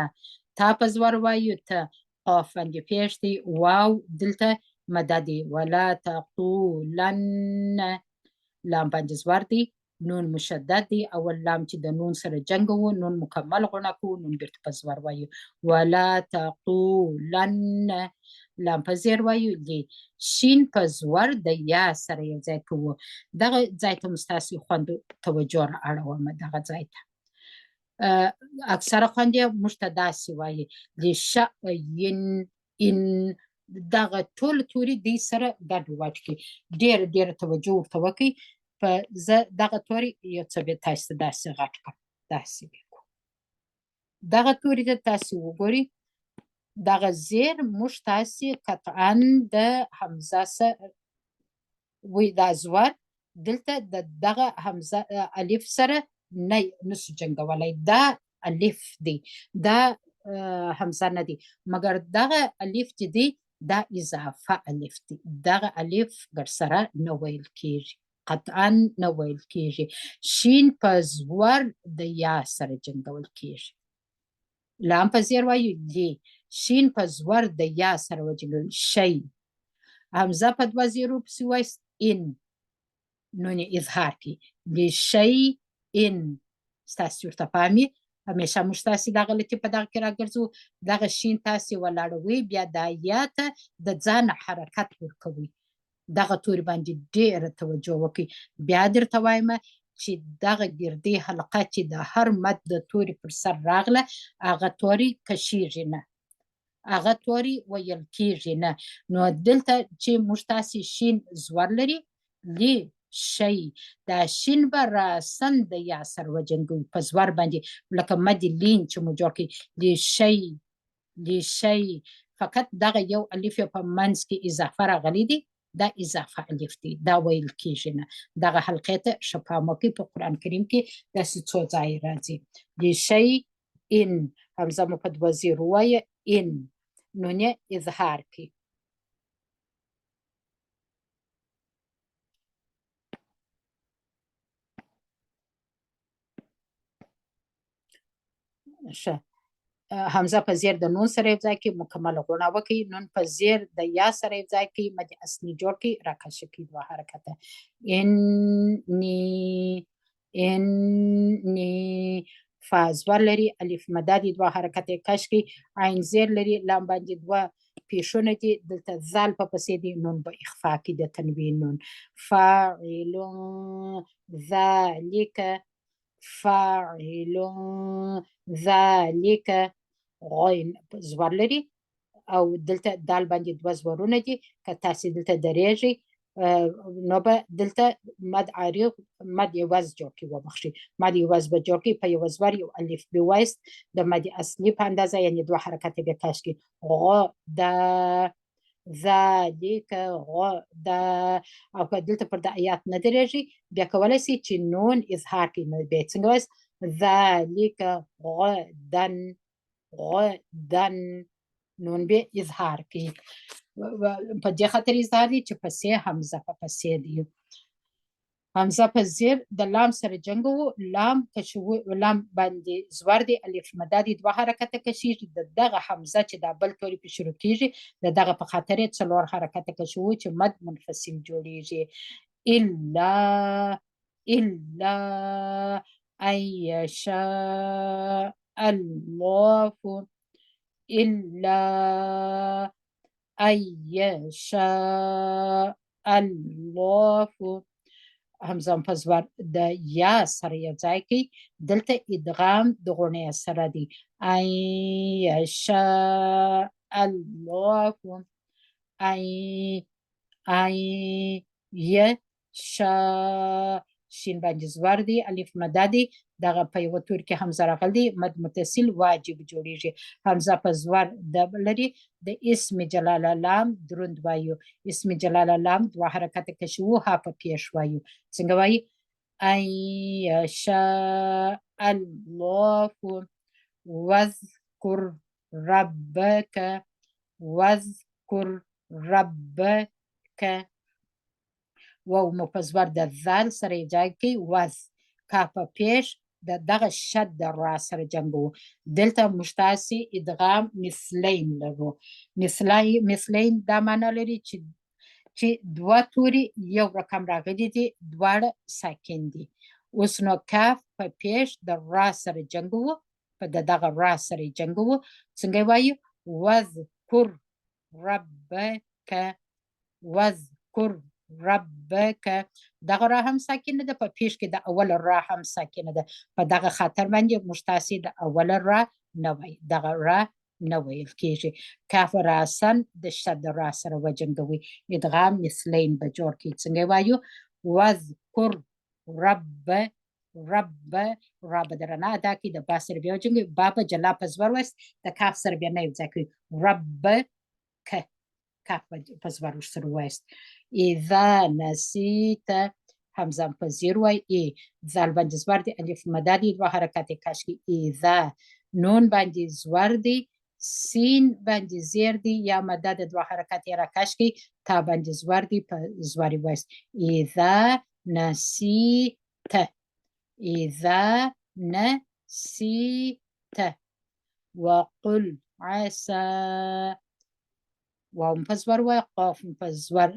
تا په زبر وای ته قاف باندې پیش دی واو دلته مدادی ولا تقولن لام په زبر دی نون مشدد دی اول لام چې د نون سره جنگ وو نون مکمل غونه کو نون بیرته په زبر وای ولا تقولن لام په زیر وایو دی شین په زور د یا سره یو ځای کوو دغه ځای ته مستاسي خوند توجه را اړوم دغه ځای ته اکثره خوند یې موږ ته داسې وایي لشین ان دغه ټول توري دې سره ګډ وډ کړي ډېر توجه ورته وکړئ په زه دغه توري یو څه به تاسو ته داسې غټ کړم داسې دغه توري ته تاسو وګورئ دغه زیر موږ تاسې قطعا د حمزه سره وی دا زور دلته دغه حمزه الف سره نه نسو جنګولی دا الف دی دا حمزه نه دی مګر دغه الف چې دی دا اضافه الف دی دغه الف ګر سره نه ویل کیږي قطعا نه ویل کیږي شین په زور د یا سره جنګول کیږي لام په زیر وایو دی شین په زور د یا سره وجنګل شی حمزه په دوه زیرو پسې وایست ان نون اظهار کی لشی ان ستاسې ورته پامې همیشه موږ تاسې دا غلطي په دغه کې راګرځو دغه شین تاسې ولاړوئ بیا دا یا ته د ځان حرکت ورکوئ دغه توري باندې ډېره توجه وکړئ بیا درته وایم چې دغه ګردې حلقه چې د هر مد د توري پر سر راغله هغه توري کشیږي نه هغه توري ویل کیږي نه نو دلته چې موږ تاسې شین زور لري لی شی دا شین به راسن د یا سره وجنګوي په زور باندې لکه مد لین چې مو جوړ کړي لی شی فقط دغه یو الف په منځ کې اضافه راغلی دی دا اضافه الف دی دا ویل کیږي نه دغه حلقې ته ښه پام وکړئ په قرآن کریم کې داسې څو ځای راځي لشی ان حمزه مو په دوه زیرو وایه ان نونه اظهار کی ښه حمزه په زیر د نون سره یو ځای کې مکمل غونه وکړي نون په زیر د یا سره یو ځای کې مد اصلي جوړ کړي راکشه کړي دوه حرکته اني فا زور لري الف مدادي دوه حرکته کش کړي عین زیر لري لام باندې دوه پیشونه دي دلته ذال په پسې دي نون به اخفا کې د تنوین نون فاعل ذلك فاعل ذلك غین زور لري او دلته دال باندې دوه زورونه دي که تاسې دلته درېږئ نو به دلته مد عارض مد عوض جوړ کړي وبخښئ مد عوض به جوړ کړي په یو زور یو الف به وایست د مد اصلي په اندازه یعنې دوه حرکته به کش کړي غدا ذلك غدا او که دلته پر د آیات نه درېږي بیا کولی سئ چې نون اظهار کړي نو بیا څنګه وایست ذلك غدا نون به اظهار کړي په دې خاطر اظهار دي چې پسې حمزه په پسې دی حمزه په زیر د لام سره جنګ وو لام لام باندې زور دی الف مدادي دوه حرکته کشیږي دغه حمزه چې دا بل توري په شروع کیږي دغه په خاطر څلور حرکته کشوي چې مد منفصل جوړیږي الا ان يشاء الله الا ان يشاء الله حمزه په زور د یا سره یو ځای کوي دلته ادغام د غونې سره دی ان یشاء الله ان یشاء شین باندې زور دی الف مدادي دغه په یو تور کې حمزه راغلی مد متصل واجب جوړیږي حمزه په زور د لري د اسم جلال لام دروند وایو اسم جلال لام دوه حرکته کشو ها په پیش وایو څنګه وایي ان یشاء الله واذكر ربك واو مو په زور د ذال سره یې ځای کې وز کاف په پیش د دغه شد د را سره جنګو دلته موږ تاسې ادغام مثلین لرو مثلین دا معنا لري چې دوه توري یو رقم راغلي دي دواړه ساکن دي اوس نو کاف په پیش د را سره جنګو په دغه را سره جنګو څنګه وایو وذکر ربک وذکر ربک دغه را هم ساکنه ده په پیش کې د اول را هم ساکنه ده په دغه خاطر باندې موږ تاسې د اول را نه وایي دغه را نه ویل کېږي کاف راسن د شد را سره وجنګوي ادغام مثلین به جوړ کړي څنګه وایو وذکر رب را به درنه ادا کړي د با سره بیا وجنګوي با به جلا په زور وست د کاف سره بیا نه یوځای کوي ربک کاف په زور ورسره وایست اذا نسیت همزه په زیر وای ای ذال باندې زور دی الف مدا دی دوه حرکت کاشکی اذا نون باندې زور دی سین باندې زیر دی یا مدا د دوه حرکت را کاشکی تا باندې زور دی په زوري وایست اذا نسیت اذا نسیت وقل عسى واو په زور وای قاف په زور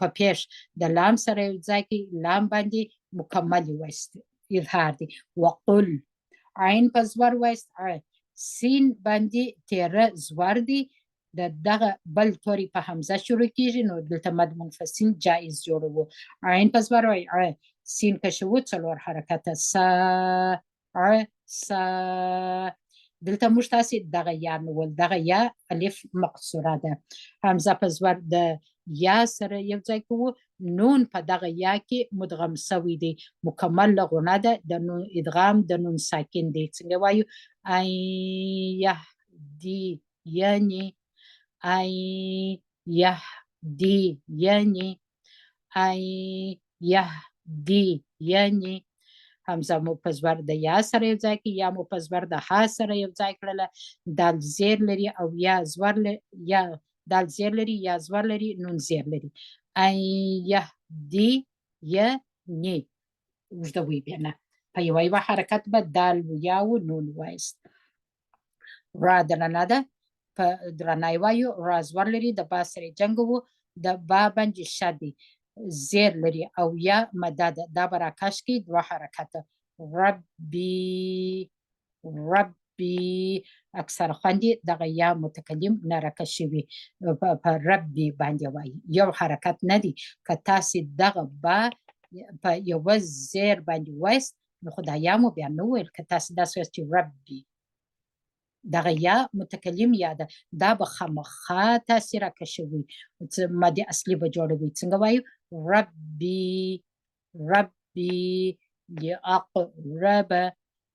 په پیش د لام سره یو ځای کې لام باندې مکمل وایست اظهار دی وقل عین په زور وایست سین باندې تیره زور دی دغه بل توری په حمزه شروع کیږي نو دلته مد منفصل جایز جوړو عین په زور وای سین کشو څلور حرکت سا دلته موږ تاسې دغه یا نول دغه یا الف مقصوره ده همزه په زور د یا سره یو ځای کوو نون په دغه یا کې مدغم سوی دی مکمل لغونه ده د نون ادغام د نون ساکن دی څنګه وایو ای یهدی یعنی ای یهدی یعنی ای یهدی یعنی همزه مو په زور د یا سره یو ځای کې یا مو په زور د ها سره یو ځای کړله دال زیر لري او یا زور یا دال زیر لري یا زور لري نون زیر لري ای یهدی یعنی اوږدوي بیا نه په یوه حرکت به دال و یا و نون وایست را درنه ده په درنای وایو را زور لري د با سره جنګ د با باندې شدي زیر لري او یا مدد دا براکش کی دو حرکت ربی اکثر خوندی دغه یا متکلم نرکه شوی په ربی باندې وای یو حرکت ندی که تاسې دغه با په یو زیر باندې وایست نو خدای یا مو بیا نو ویل که تاسې داسې وایست چې ربی دغه یا متکلم یا ده دا به خامخا تاثیر راکشوي ماده اصلي به جوړوي څنګه وایو ربي لأقرب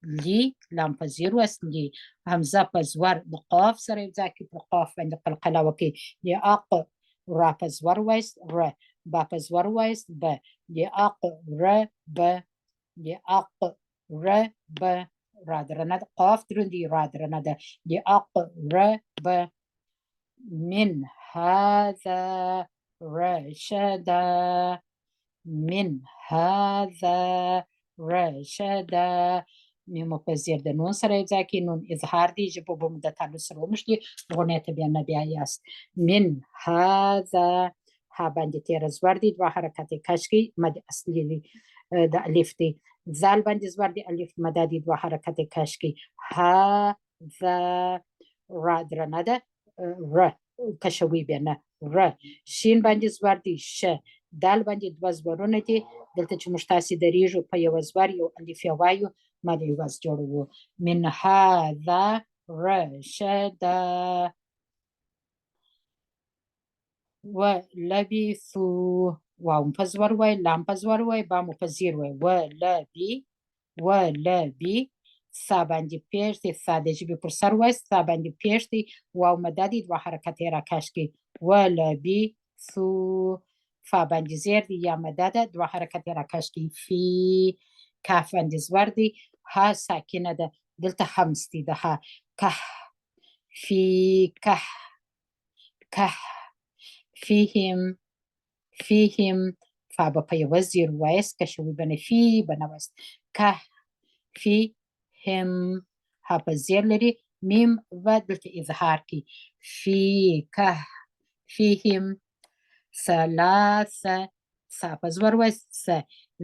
لی لام په زیر وسلی همزه په زور د قاف سره یو ځای کې په قاف باندې قلقله وکړي لأق را په زور وایست ر با په زور وایست ب لأقرب را درنه ده قاف درندی را درنه ده لأقرب من هذا رشدا من هذا رشدا میمو په زیر د نون سره یو ځای کې نون اظهار دی ژبه به مو د تعلق سره ومشلي غونې ته بیا نه بیا یاست من هذا ها باندې تیره زور دی دوه حرکت کشکی مد اصلي دی د الف دی زال باندې زور دی الف مدا دی دوه حرکت کشکی ها ذا را درنه ده ر کشوي بیا نه ر شین باندې زور دی ش دال باندې دوه زورونه دي دلته چې موږ تاسې دریږو په یو زور یو الف یا وایو ما د یو واز جوړو من هذا رشدا ولبثوا واو په زور وای لام په زور وای با مو په زیر وای ولبي سا باندې پیش دی سا د ژبې پر سر وای سا باندې پیش دی واو مدا دی دوه حرکت را کش کی ولبثوا فا باندې زیر دی یا مدا ده دوه حرکت را کش کی فی کاف باندې زور دی ها ساکنه ده دلته همس دی ده ها که فی که فيهم فا به په یوه زیر وایست که شوی بنه فی بنویست که فی هم ها په زیر لري میم و دلته اظهار کی فی که فیهم ثلاثه سا په زور وایست س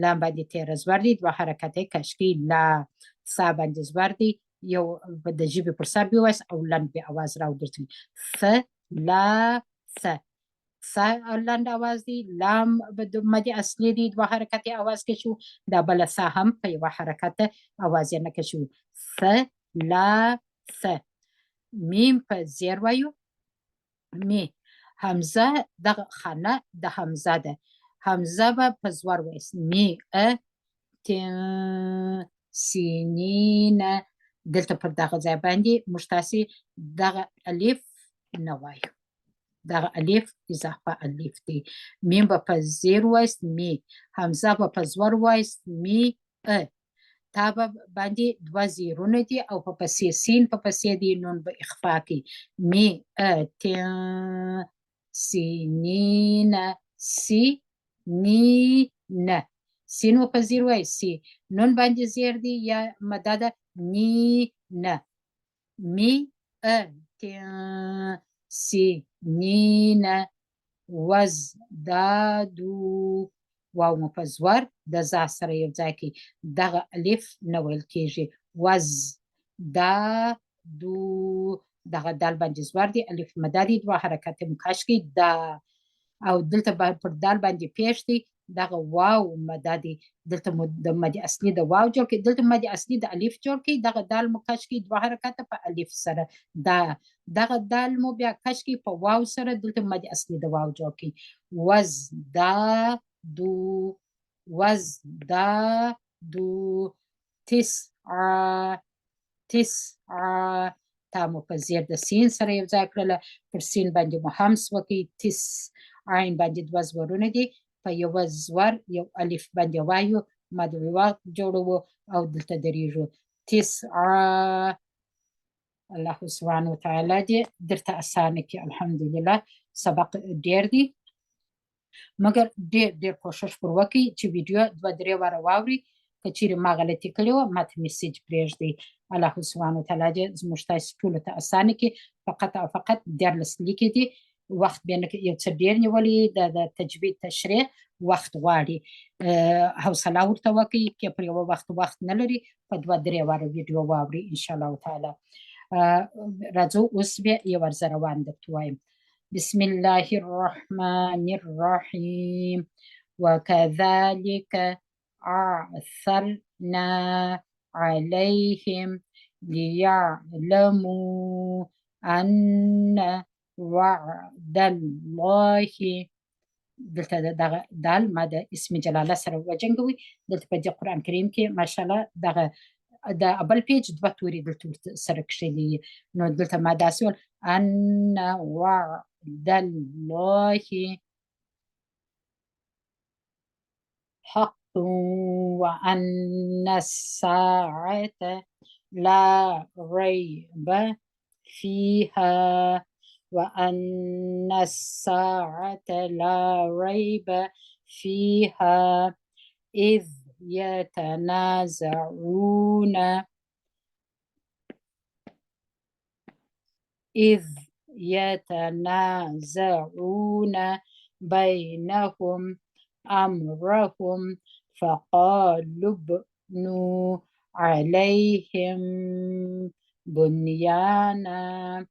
لام باندې تیره زور دی دوه حرکته کشکی لا سا باندې زور دی یو د ژبې پر سر بیوایست او لنډ به اواز راودرتوي ث لا ث سا لنډ اواز دی لام د مدې اصلي دی دوه حرکتې اواز کې شو دا بله سا هم په یوه حرکت اواز یې نه کې شو ث لا ث میم په زیر وایو می همزه دغه خانه د همزه ده همزه به په زور وایست می سینین دلته پر دغه ځای باندې موږ تاسې دغه الف نه وایو دغه الف اضافه الف دی میم به په زیر وایست می همزه به په زور وایست می تا به باندې دوه زیرونه دي او په پسې سین په پسې دی نون به اخفا کی می سینین سی نی نه سین په زیر وای سی نون باندې زیر دی یا مدد نی نه می سی نی نه وز دادو واو مو په زور د ذا سره یو ځای کې دغه الف نه ویل کېږي وز دا دو دغه دال باندې زور دی الف مده دی دوه حرکت مکش کې دا او دلته پر دال باندې پیش دی دغه واو مده دی دلته د مدې اصلي د واو جوړ کې دلته مدې اصلي د الف جوړ کې دغه دال مکش کې دوه حرکت په الف سره دا دغه دال مو بیا کش کې په واو سره دلته مدې اصلي د واو جوړ کې وز دا دو وز دا دو تسع تا مو په زیر د سین سره یو ځای کړله پر سین باندې مو همس وکړي تس عین باندې دوه زورونه دي په یوه زور یو الف باندې وایو مد وقت جوړو او دلته درېږو الله سبحانه وتعالی دې درته اسانه کړي الحمدلله سبق ډېر دی مګر ډېر کوشش پر وکړئ چې ویډیو دوه درې واره واورئ که چیرې ما غلطي کړې وه ماته میسیج پرېږدئ الله سبحانه وتعالی دې زموږ تاسو ټولو ته اسانه کړي فقط او فقط 14 لیکې دي وخت بیا یو څه ډېر نیولی د تجوید تشریح وخت غواړي حوصله ورته وکړئ که پر یوه وخت نه لري په دوه درې واره ویډیو واورئ انشاءالله تعالی راځو اوس بیا یو ورځ روان درته وایم بسم الله الرحمن الرحيم وكذلك أعثرنا عليهم ليعلموا أن وعد الله دلته دغه دال ما د اسم جلاله سره وجنګوي دلته په دې قرآن کریم کې ماشاءالله دغه د بل پیج دوه توري دلته سره کښلي نو دلته ما داسې ویل ان وعد الله حق وأن الساعة لا ريب فيها وأن الساعة لا ريب فيها إذ يتنازعون بينهم أمرهم فقالوا ابنوا عليهم بنيانا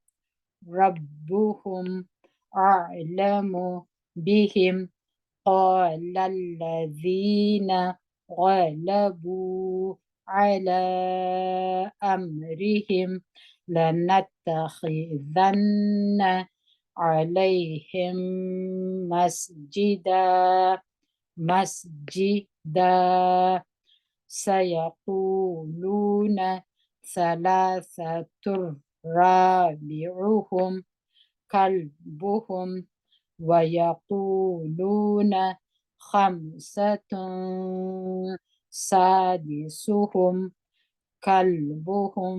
ربهم أعلم بهم قال الذين غلبوا على أمرهم لنتخذن عليهم مسجدا سيقولون ثلاثة رابعهم كلبهم ويقولون خمسة سادسهم كلبهم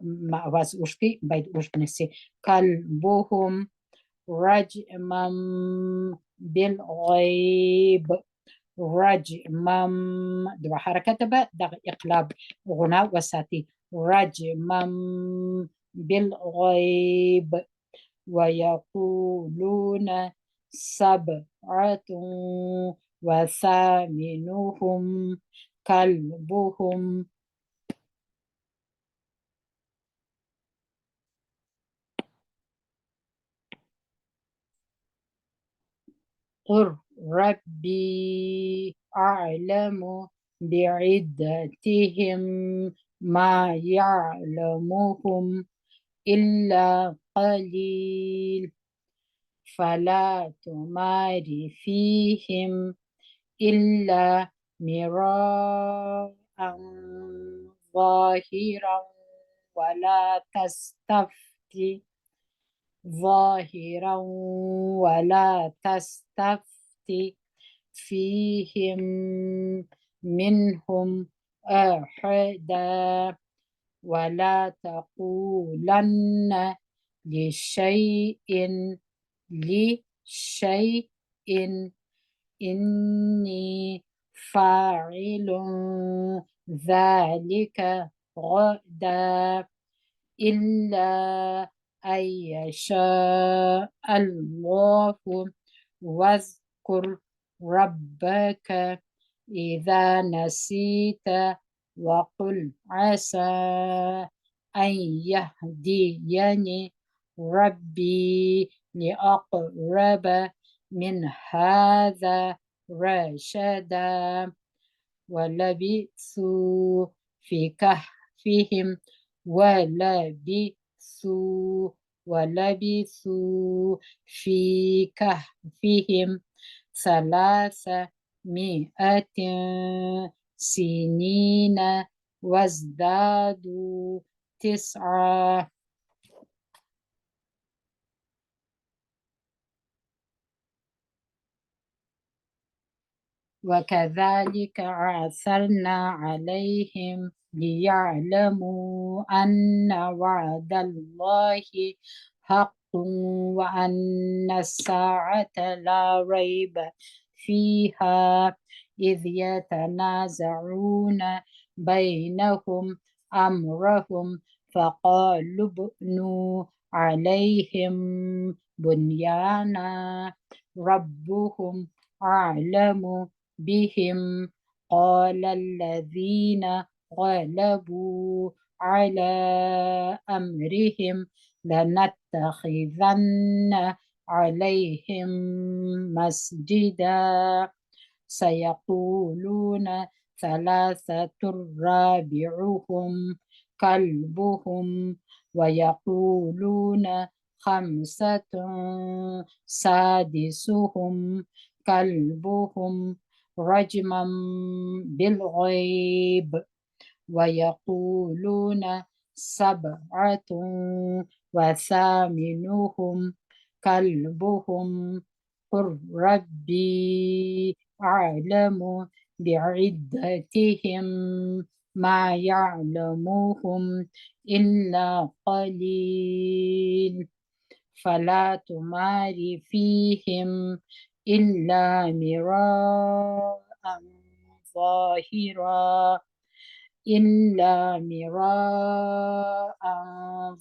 ما آواز اوږد باید اوږد نشي كلبهم رجما بالغيب. رجما دو حركة بقى ده إقلاب غناء وساتي. رجما بالغيب. ويقولون سبعة وثامنهم كلبهم. قل ربي أعلم بعدتهم ما يعلمهم إلا قليل فلا تمار فيهم إلا مراء ظاهرا ولا تستفتي ظاهرا ولا تستفتي فيهم منهم أحدا ولا تقولن لشيء إني فاعل ذلك غدا إلا أن يشاء الله. واذكر ربك إذا نسيت وقل عسى أن يهديني ربي لأقرب من هذا رشدا. ولبثوا في كهفهم ولبثوا في كهفهم 300 سنين وازدادوا 9. وكذلك عثرنا عليهم ليعلموا أن وعد الله حق وأن الساعة لا ريب فيها إذ يتنازعون بينهم أمرهم فقالوا ابنوا عليهم بنيانا ربهم أعلم بهم. قال الذين غلبوا على أمرهم لنتخذن عليهم مسجدا. سيقولون 3 رابعهم كلبهم ويقولون 5 سادسهم كلبهم رجما بالغيب. ويقولون 7 وثامنهم كلبهم قل ربي أعلم بعدتهم ما يعلمهم إلا قليل فلا تمار فيهم إلا مراء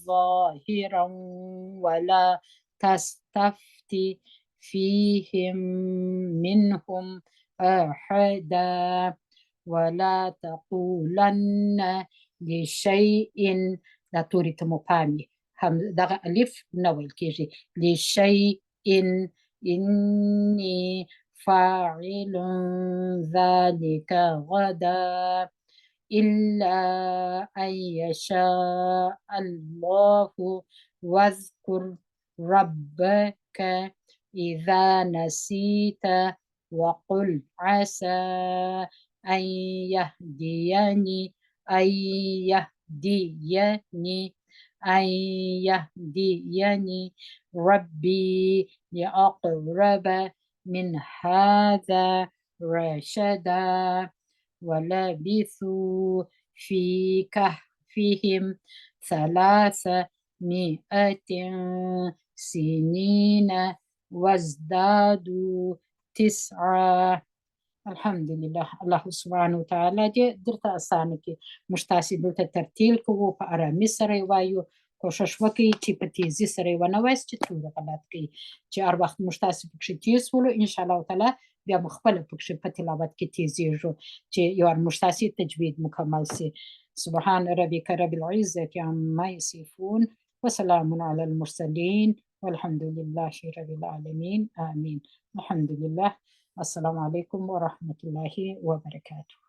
ظاهرا ولا تستفت فيهم منهم أحدا ولا تقولن لشيء. لا تريد مباني دغ ألف نويل كيجي لشيء إني فاعل ذلك غدا إلا أن يشاء الله. واذكر ربك إذا نسيت وقل عسى أن يهديني أن يهديني أن يهديني ربي لأقرب من هذا رشدا. ولبثوا في كهفهم 300 سنين وازدادوا 9. Alhamdulillah, Allah subhanahu wa ta'ala je درته اسانه کې مشتاسي دلته ترتیل کوو په آرامي سره یې وایو کوشش وکړئ چې په تیزی سره یې ونه وایاست چې توري غلط کړئ چې هر وخت مشتاسي پکښې تیز ولو انشاءالله تعالی بیا مو خپله پکښې په تلاوت کې تیزیږو چې یو مشتاسي تجوید مکمل سي. سبحان ربك رب العزة عما يصفون وسلام على المرسلين والحمد لله رب العالمين آمين. الحمد لله. السلام عليكم ورحمة الله وبركاته.